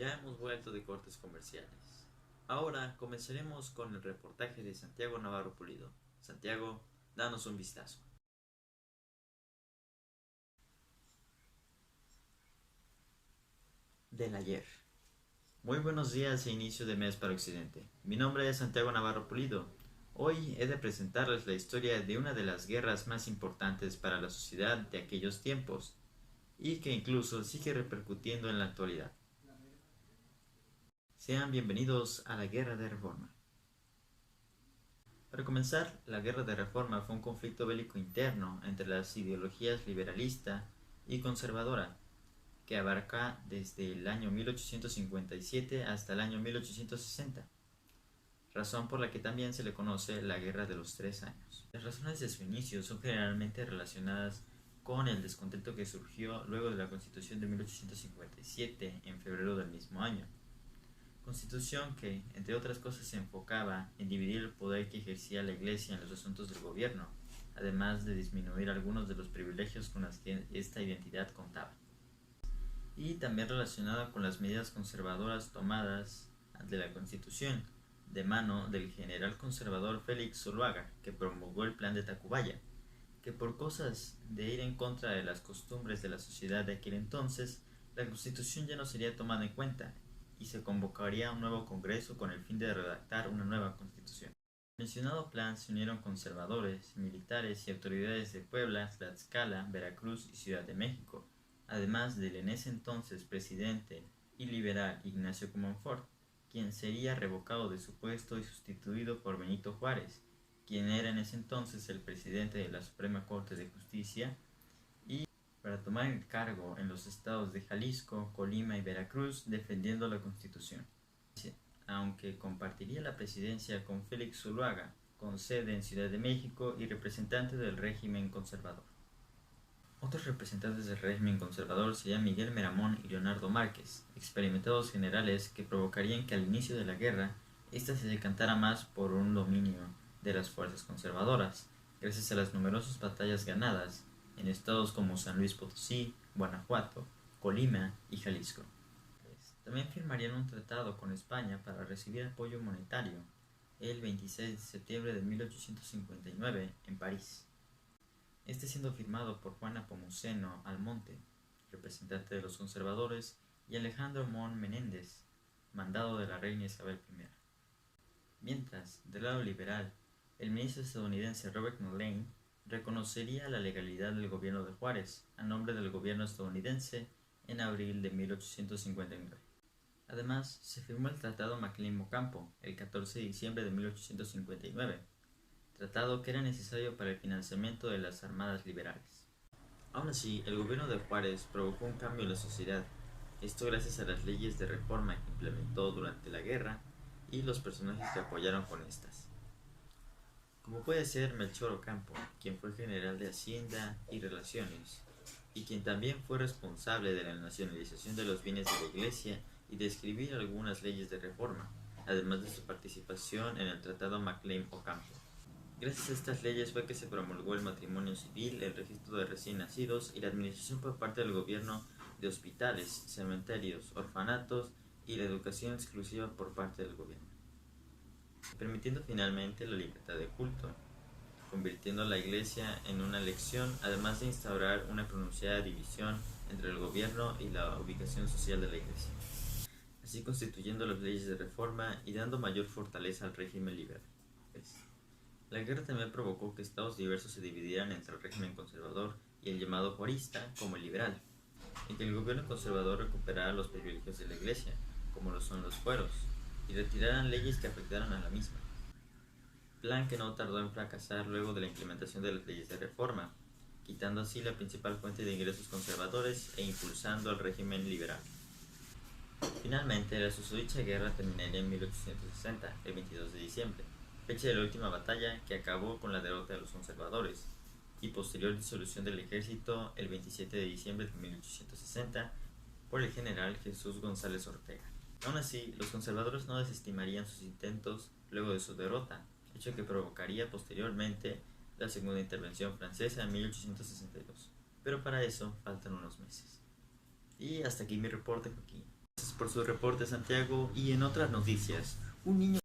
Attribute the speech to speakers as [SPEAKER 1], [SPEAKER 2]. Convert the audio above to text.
[SPEAKER 1] Ya hemos vuelto de cortes comerciales. Ahora comenzaremos con el reportaje de Santiago Navarro Pulido. Santiago, danos un vistazo. Del ayer. Muy buenos días e inicio de mes para Occidente. Mi nombre es Santiago Navarro Pulido. Hoy he de presentarles la historia de una de las guerras más importantes para la sociedad de aquellos tiempos y que incluso sigue repercutiendo en la actualidad. Sean bienvenidos a la Guerra de Reforma. Para comenzar, la Guerra de Reforma fue un conflicto bélico interno entre las ideologías liberalista y conservadora, que abarca desde el año 1857 hasta el año 1860, razón por la que también se le conoce la Guerra de los 3 años. Las razones de su inicio son generalmente relacionadas con el descontento que surgió luego de la Constitución de 1857 en febrero del mismo año. Constitución que, entre otras cosas, se enfocaba en dividir el poder que ejercía la Iglesia en los asuntos del gobierno, además de disminuir algunos de los privilegios con los que esta identidad contaba. Y también relacionada con las medidas conservadoras tomadas ante la Constitución, de mano del general conservador Félix Zuluaga, que promulgó el Plan de Tacubaya, que por cosas de ir en contra de las costumbres de la sociedad de aquel entonces, la Constitución ya no sería tomada en cuenta y se convocaría un nuevo Congreso con el fin de redactar una nueva Constitución. Al mencionado plan se unieron conservadores, militares y autoridades de Puebla, Tlaxcala, Veracruz y Ciudad de México, además del en ese entonces presidente y liberal Ignacio Comonfort, quien sería revocado de su puesto y sustituido por Benito Juárez, quien era en ese entonces el presidente de la Suprema Corte de Justicia, y para tomar el cargo en los estados de Jalisco, Colima y Veracruz, defendiendo la Constitución, aunque compartiría la presidencia con Félix Zuluaga, con sede en Ciudad de México y representante del régimen conservador. Otros representantes del régimen conservador serían Miguel Miramón y Leonardo Márquez, experimentados generales que provocarían que al inicio de la guerra ésta se decantara más por un dominio de las fuerzas conservadoras, gracias a las numerosas batallas ganadas en estados como San Luis Potosí, Guanajuato, Colima y Jalisco. También firmarían un tratado con España para recibir apoyo monetario el 26 de septiembre de 1859 en París, este siendo firmado por Juan Nepomuceno Almonte, representante de los conservadores, y Alejandro Mon Menéndez, mandado de la reina Isabel I. Mientras, del lado liberal, el ministro estadounidense Robert Mullane reconocería la legalidad del gobierno de Juárez a nombre del gobierno estadounidense en abril de 1859. Además, se firmó el Tratado McLean-Ocampo el 14 de diciembre de 1859, tratado que era necesario para el financiamiento de las armadas liberales. Aún así, el gobierno de Juárez provocó un cambio en la sociedad, esto gracias a las leyes de reforma que implementó durante la guerra y los personajes que apoyaron con estas, como puede ser Melchor Ocampo, quien fue general de Hacienda y Relaciones, y quien también fue responsable de la nacionalización de los bienes de la Iglesia y de escribir algunas leyes de reforma, además de su participación en el Tratado McLean-Ocampo. Gracias a estas leyes fue que se promulgó el matrimonio civil, el registro de recién nacidos y la administración por parte del gobierno de hospitales, cementerios, orfanatos y la educación exclusiva por parte del gobierno, permitiendo finalmente la libertad de culto, convirtiendo a la Iglesia en una elección, además de instaurar una pronunciada división entre el gobierno y la ubicación social de la Iglesia, así constituyendo las leyes de reforma y dando mayor fortaleza al régimen liberal. La guerra también provocó que estados diversos se dividieran entre el régimen conservador y el llamado juarista como el liberal, y que el gobierno conservador recuperara los privilegios de la Iglesia, como lo son los fueros, y retiraran leyes que afectaran a la misma, plan que no tardó en fracasar luego de la implementación de las leyes de reforma, quitando así la principal fuente de ingresos conservadores e impulsando el régimen liberal. Finalmente, la susodicha guerra terminaría en 1860, el 22 de diciembre, fecha de la última batalla que acabó con la derrota de los conservadores, y posterior disolución del ejército el 27 de diciembre de 1860 por el general Jesús González Ortega. Aún así, los conservadores no desestimarían sus intentos luego de su derrota, hecho que provocaría posteriormente la segunda intervención francesa en 1862, pero para eso faltan unos meses. Y hasta aquí mi reporte, Joaquín. Gracias por por su reporte, Santiago. Y en otras noticias, un niño